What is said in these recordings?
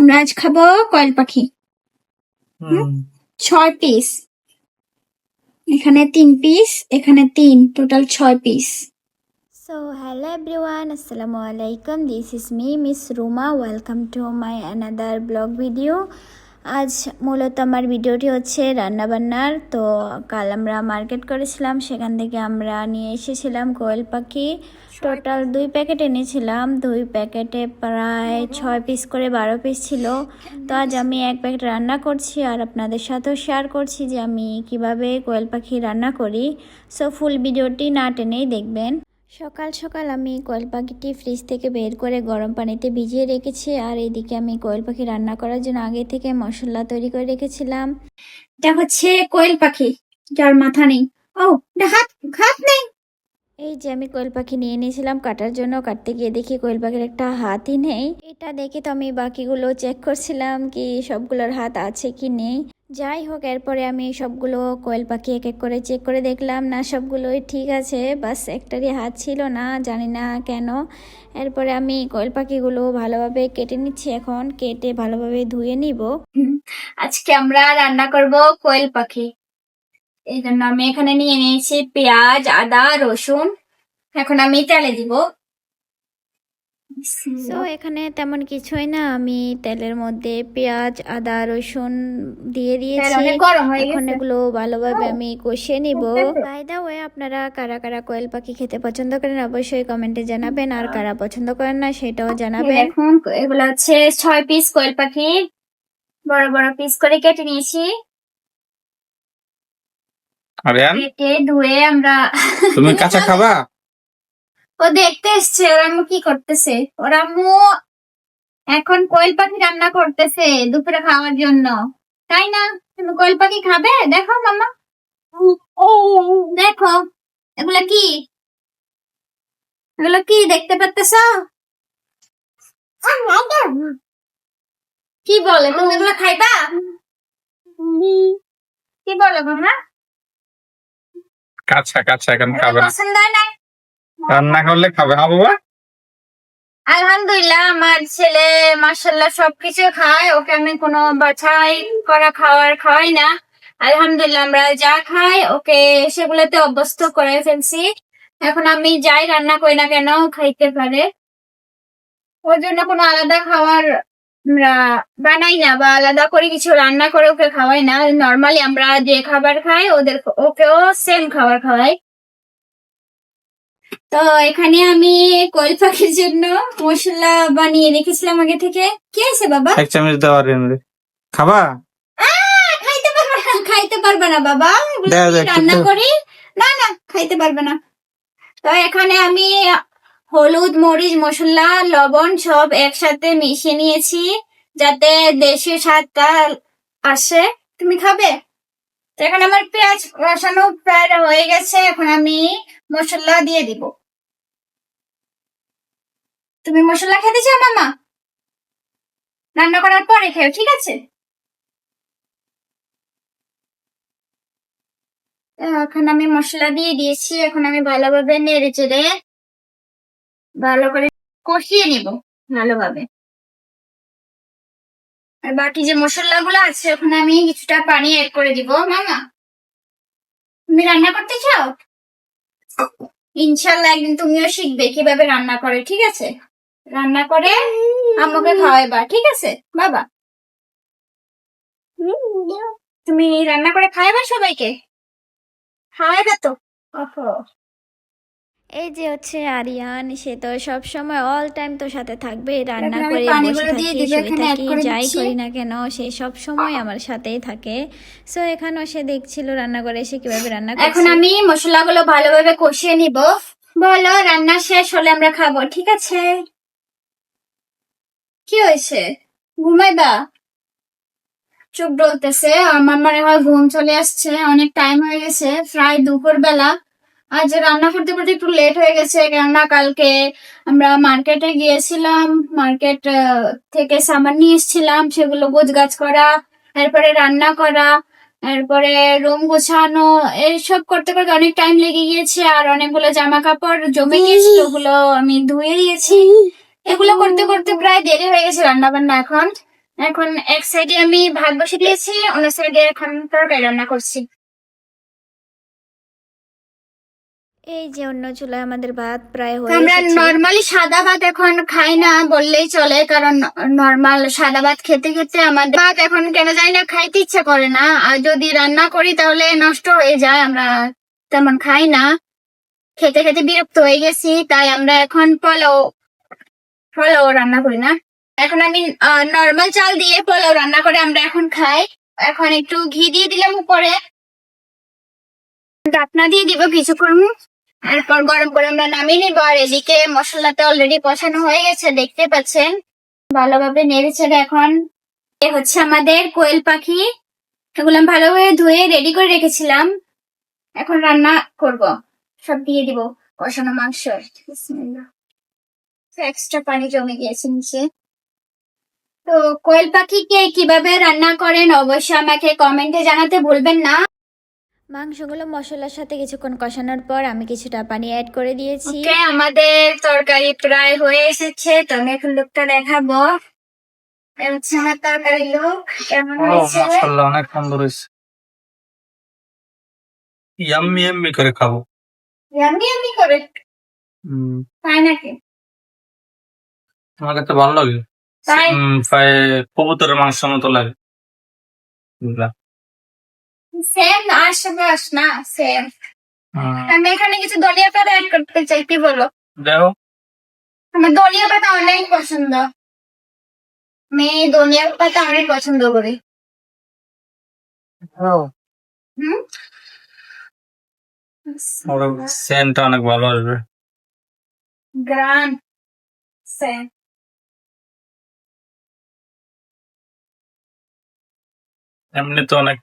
আমরা আজ খাবো কয়েল পাখি। 6 পিস, এখানে 3 পিস, এখানে 3, total 6 piece. So hello everyone, assalamu alaikum. This is me, Miss Ruma. Welcome to my another blog video. আজ মূলত আমার ভিডিওটি হচ্ছে রান্নাবান্নার। তো কাল আমরা মার্কেট করেছিলাম, সেখান থেকে আমরা নিয়ে এসেছিলাম কোয়েল পাখি। টোটাল 2 প্যাকেট এনেছিলাম, 2 প্যাকেটে প্রায় 6 পিস করে 12 পিস ছিল। তো আজ আমি 1 প্যাকেট রান্না করছি আর আপনাদের সাথেও শেয়ার করছি যে আমি কিভাবে কোয়েল পাখি রান্না করি। সো ফুল ভিডিওটি না টেনেই দেখবেন। সকাল সকাল আমি কোয়েল পাখিটি ফ্রিজ থেকে বের করে গরম পানিতে ভিজিয়ে রেখেছি, আর এদিকে আমি কোয়েল পাখি রান্না করার জন্য আগে থেকে মশলা তৈরি করে রেখেছিলাম। এটা হচ্ছে কোয়েল পাখি, যার মাথা নেই। ও, হাত হাত নেই। এই যে আমি কোয়েল পাখি নিয়ে নিয়েছিলাম কাটার জন্য, কাটতে গিয়ে দেখি কোয়েল পাখির একটা হাতই নেই। এটা দেখে তো আমি বাকিগুলো চেক করছিলাম কি সবগুলোর হাত আছে কি নেই। যাই হোক, এরপরে আমি সবগুলো কোয়েল পাখি এক এক করে চেক করে দেখলাম, না সবগুলোই ঠিক আছে, বাস একটারই হাত ছিল না, জানি না কেন। এরপরে আমি কোয়েল পাখিগুলো ভালোভাবে কেটে নিচ্ছি, এখন কেটে ভালোভাবে ধুয়ে নিব। আজকে আমরা রান্না করব কোয়েল পাখি। এই জন্য আমি এখানে নিয়ে নিয়েছি পেঁয়াজ, আদা, রসুন। এখন আমি তেলে দিব। সো এখানে তেমন কিছুই না, আমি তেলের মধ্যে পেঁয়াজ, আদা, রসুন দিয়ে দিয়েছি। এখন এগুলো ভালোভাবে আমি কষিয়ে নিব। বাই দা ওয়ে, আপনারা কারা কারা কোয়েল পাখি খেতে পছন্দ করেন অবশ্যই কমেন্টে জানাবেন, আর কারা পছন্দ করেন না সেটাও জানাবেন। এখন এগুলো হচ্ছে 6 পিস কোয়েল পাখি, বড় বড় পিস করে কেটে নিয়েছি। কেটে ধুয়ে আমরা। তুমি কাঁচা খাবা? ও দেখতে এসছে ওর আম্মু কি করতেছে। ওর আম্মু এখন কোয়েল পাখি রান্না করতেছে দুপুরে খাওয়ার জন্য, তাই না? তুমি কোয়েল পাখি খাবে? দেখো মামা, দেখো এগুলা কি, এগুলো কি দেখতে পাচ্তেছ? কি বলে, তুমি এগুলো খাইবা? কি বলে মামা? কাঁচা কাঁচা এখন খাবে না, পছন্দ হয় না? রান্না করলে খাবে না বাবা। আলহামদুলিল্লাহ, আমার ছেলে মাশাআল্লাহ সবকিছু খায়, ওকে আমি কোনো বাছাই করা খাবার খাওয়াই না। আলহামদুলিল্লাহ আমরা যা খাই ওকে সেগুলোতে অভ্যস্ত করে ফেলছি। এখন আমি যাই রান্না করি না কেন খাইতে পারে। ওর জন্য কোনো আলাদা খাবার আমরা বানাই না বা আলাদা করে কিছু রান্না করে ওকে খাওয়াই না। নর্মালি আমরা যে খাবার খাই ওকেও সেম খাবার খাওয়াই। তো এখানে আমি কোয়েল পাখির জন্য মশলা বানিয়ে রেখেছিলাম আগে থেকে। কি আছে বাবা? 1 চামচ দেওয়ার খাবা? খাইতে পারবে না বাবা, রান্না করি না, না খাইতে পারবে না। তো এখানে আমি হলুদ, মরিচ, মশলা, লবণ সব একসাথে মিশিয়ে নিয়েছি যাতে দেশীয় স্বাদটা আসে। তুমি খাবে? তো এখন আমার পেঁয়াজ কষানো প্রায় হয়ে গেছে, এখন আমি মশলা দিয়ে দিব। তুমি মশলা খেতে চাও মামা? রান্না করার পরে খেও, ঠিক আছে? এখন আমি মশলা দিয়ে দিয়েছি, এখন আমি ভালোভাবে নেড়ে চেড়ে ভালো করে কষিয়ে নিব ভালোভাবে। আর বাকি যে মশলাগুলো আছে ওখানে আমি কিছুটা পানি এড করে দিব। মামা, তুমি রান্না করতে চাও? ইনশাল্লাহ একদিন তুমিও শিখবে কিভাবে রান্না করে, ঠিক আছে? রান্না করে আমাকে খাওয়াইবা, ঠিক আছে বাবা? তুমি রান্না করে খাওয়াইবা সবাইকে? খাওয়াইবা তো? এই যে হচ্ছে আরিয়ান, সে তো সব সময় অল টাইম তো সাথে থাকবে, রান্না করে বসে থাকি, শুয়ে থাকি, যাই করি না কেন সে সব সময় আমার সাথেই থাকে। সো এখানেও সে দেখছিল রান্না করে সে কিভাবে রান্না করে। এখন আমি মশলাগুলো ভালোভাবে কষিয়ে নিব। বলো, রান্না শেষ হলে আমরা খাবো, ঠিক আছে? কি হয়েছে, ঘুমাইবা? চোখ ডলতেছে, আমার মনে হয় ঘুম চলে আসছে, অনেক টাইম হয়ে গেছে, প্রায় দুপুর বেলা। আজ রান্না করতে করতে একটু লেট হয়ে গেছে, কেননা কালকে আমরা মার্কেটে গিয়েছিলাম, মার্কেট থেকে সামান নিয়ে এসেছিলাম, সেগুলো গোছগাছ করা, এরপরে রান্না করা, এরপরে রুম গোছানো, এইসব করতে করতে অনেক টাইম লেগে গিয়েছে। আর অনেকগুলো জামা কাপড় জমে গিয়েছিল, ওগুলো আমি ধুয়ে দিয়েছি। এগুলো করতে করতে প্রায় দেরি হয়ে গেছে রান্না বান্না এখন। এখন এক সাইডে আমি ভাত বসে দিয়েছি, অন্য সাইডে এখন তরকারি রান্না করছি। এই যে অন্য চুলায় আমাদের ভাত প্রায় তো হয়ে আমরা এসেছে। নর্মালি সাদা ভাত এখন খাই না বললেই চলে, কারণ নর্মাল সাদা ভাত খেতে খেতে আমাদের ভাত এখন কেন জানি না খাইতে ইচ্ছা করে না, আর যদি রান্না করি তাহলে নষ্ট হয়ে যায়, আমরা তেমন খাই না, খেতে খেতে বিরক্ত হয়ে গেছি, তাই আমরা এখন পোলাও পোলাও রান্না করি না। এখন আমি নর্মাল চাল দিয়ে পোলাও রান্না করে আমরা এখন খাই। এখন একটু ঘি দিয়ে দিলাম উপরে, ঢাকনা দিয়ে দিব কিছুক্ষণ, এরপর গরম করে আমরা নামিয়ে নিব। আর এদিকে মশলাটা অলরেডি কষানো হয়ে গেছে, দেখতে পাচ্ছেন, ভালোভাবে নেড়ে ছেড়ে। এখন এ হচ্ছে আমাদের কোয়েল পাখি, এগুলো আমি ভালোভাবে ধুয়ে রেডি করে রেখেছিলাম, এখন রান্না করব, সব দিয়ে দিব কষানো মাংস। এক্সট্রা পানি জমে গিয়েছে নিচে। তো কোয়েল পাখিকে কিভাবে রান্না করেন অবশ্যই আমাকে কমেন্টে জানাতে ভুলবেন না। মাংসগুলো মশলার সাথে কিছুক্ষণ কষানোর পর আমি কিছুটা পানি অ্যাড করে দিয়েছি। ওকে, আমাদের তরকারি প্রায় হয়ে এসেছে, তো আমি এখন লুকটা দেখাবো। এই হচ্ছে আমার তরকারি লুক, কেমন হয়েছে? মাশাআল্লাহ, অনেক সুন্দর হয়েছে। ইয়াম্মি ইয়াম্মি করে খাবো। ইয়াম্মি ইয়াম্মি করে, হুম, তাই নাকি? আমার কাছে ভালো লাগে। তাই প্রায় কবুতরের মাংস মতো লাগে। বুঝলা? সেম আশপাশ না, সেম। হুম, আমি এখানে কিছু ধনিয়া পাতা অ্যাড করতে চাই, কি বলো? দেখো। আমার ধনিয়া পাতা অনেক পছন্দ, আমি ধনিয়া পাতা অনেক পছন্দ করি। হুম, ওর সেন্টটা অনেক ভালো আসবে। গ্রান সেম। এমনি তো অনেক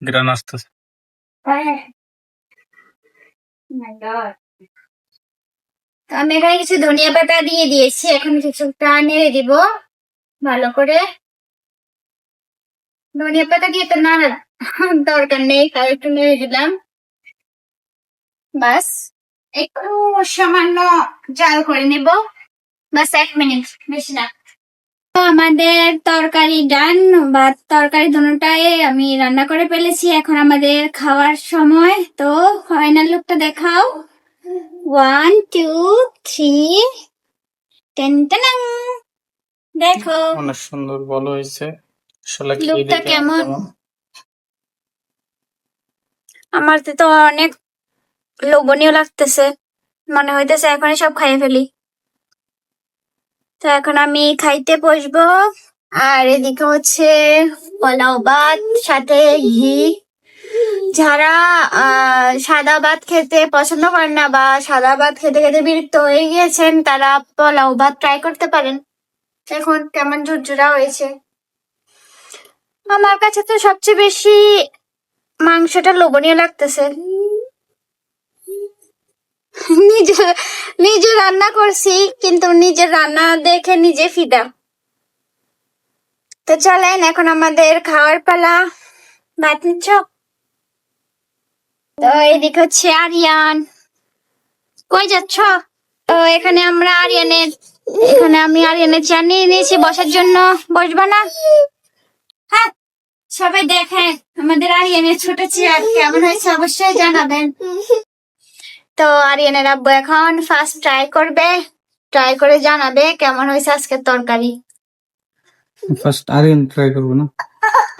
গ্রান আসতেছে। হ্যাঁ, my God. তো আমি এখানে কিছু ধনিয়া পাতা দিয়ে দিয়েছি, এখন কিছুটা নেড়ে দিব ভালো করে। ধনিয়া পাতা দিয়ে তো না দরকার নেই, তাই একটু নেড়ে দিলাম, বাস। একটু সামান্য জাল করে নিব, বাস 1 মিনিট, বেশি না। তো আমাদের তরকারি ডান, ভাত তরকারি দুটোটাই আমি রান্না করে ফেলেছি, এখন আমাদের খাওয়ার সময়। তো ফাইনাল লুকটা দেখাও, 1 2 3, টেন টেন, দেখো অনেক সুন্দর, ভালো হয়েছে। আসলে খেয়ে লুকটা দেখলাম কেমন। কেমন। আমার তো অনেক লোভনীয় লাগতেছে, মনে হইতেছে এখনই সব খাইয়ে ফেলি। তো এখন আমি খাইতে বসবো, আর এদিকে হচ্ছে পোলাও ভাত সাথে ঘি। যারা সাদা ভাত খেতে পছন্দ করেন না, বা সাদা ভাত খেতে খেতে বিরক্ত হয়ে গিয়েছেন, তারা পোলাও ভাত ট্রাই করতে পারেন। এখন কেমন ঝুরঝুরা হয়েছে। আমার কাছে তো সবচেয়ে বেশি মাংসটা লোভনীয় লাগতেছে। নিজে নিজে রান্না করছি, কিন্তু নিজের রান্না দেখে নিজে ফিদা। তো চলেন, এখন আমাদের খাওয়ার পালা। ভাত নিচ্ছ? তো এদিকে হচ্ছে আরিয়ান, কই যাচ্ছ? তো এখানে আমি আরিয়ানের চেয়ার নিয়ে নিয়েছি বসার জন্য, বসবা না? হ্যাঁ, সবাই দেখেন আমাদের আরিয়ানের ছোট চেয়ার কেমন হয়েছে অবশ্যই জানাবেন। তো আরিয়ানের আব্বু এখন ফার্স্ট ট্রাই করবে, ট্রাই করে জানাবে কেমন হয়েছে আজকের তরকারি। ফার্স্ট আরিয়ান ট্রাই করবো না?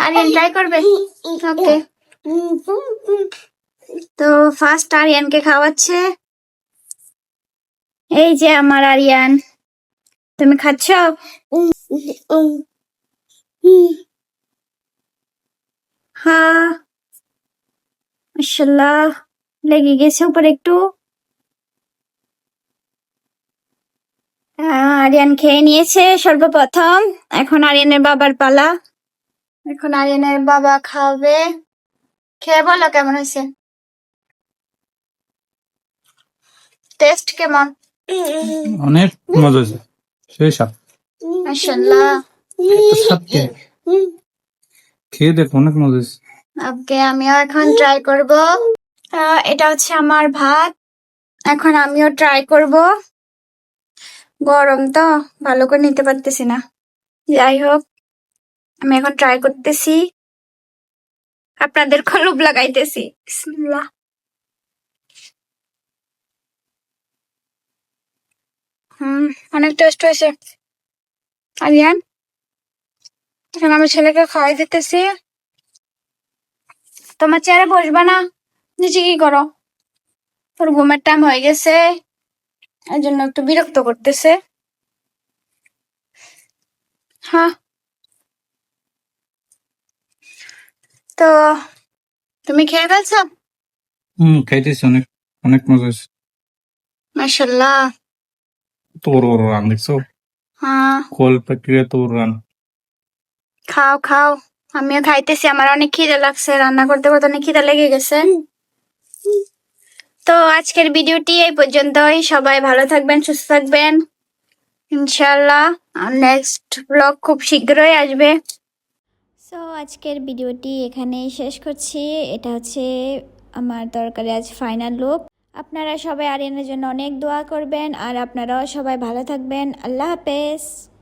আরিয়ান ট্রাই করবে, ওকে। তো ফার্স্ট আরিয়ানকে খাওয়াচ্ছে, এই যে আমার আরিয়ান, তুমি খাচ্ছ? হ্যাঁ, মাশাআল্লাহ, লেগে গেছে উপরে একটু। আরিয়ান খেয়ে নিয়েছে সর্বপ্রথম, এখন আরিয়ানের বাবার পালা। এখন আরিয়ানের বাবা খাবে, খেয়ে বলো কেমন হয়েছে, টেস্ট কেমন? অনেক মজা হয়েছে, সেই স্বাদ। মাশাআল্লাহ, এত স্বাদ খেয়ে দেখো, অনেক মজা হয়েছে। ওকে, আমিও এখন ট্রাই করব। এটা হচ্ছে আমার ভাত, এখন আমিও ট্রাই করব। গরম তো ভালো করে নিতে পারতেছি না। যাই হোক, আমি এখন ট্রাই করতেছি, আপনাদের লোভ লাগাইতেছি। বিসমিল্লাহ। অনেক টেস্ট হয়েছে। আরিয়ান, এখন আমি ছেলেকে খাওয়াই দিতেছি। তোমার চেয়ারে বসবা না, নিচে কি করো? তোর ঘুমের টাইম হয়ে গেছে, এই জন্য একটু বিরক্ত করতেছে। হ্যাঁ, তো তুমি খেয়ে ফেলছো? খাইতেছি, অনেক অনেক মজা হয়েছে। মাশাল্লাহ। তো বড় বড় রান দেখছো, হ্যাঁ, কোল প্রক্রিয়া তো রান। খাও খাও, আমিও খাইতেছি। আমার অনেক খিদে লাগছে, রান্না করতে করতে অনেক খিদে লেগে গেছে। তো আজকের ভিডিওটি এই পর্যন্তই। সবাই ভালো থাকবেন, সুস্থ থাকবেন ইনশাআল্লাহ। আর নেক্সট ব্লগ খুব শীঘ্রই আসবে। সো আজকের ভিডিওটি এখানেই শেষ করছি। এটা হচ্ছে আমার তরকারি আজ ফাইনাল লুক। আপনারা সবাই আরিয়ানের জন্য অনেক দোয়া করবেন, আর আপনারাও সবাই ভালো থাকবেন। আল্লাহ হাফেজ।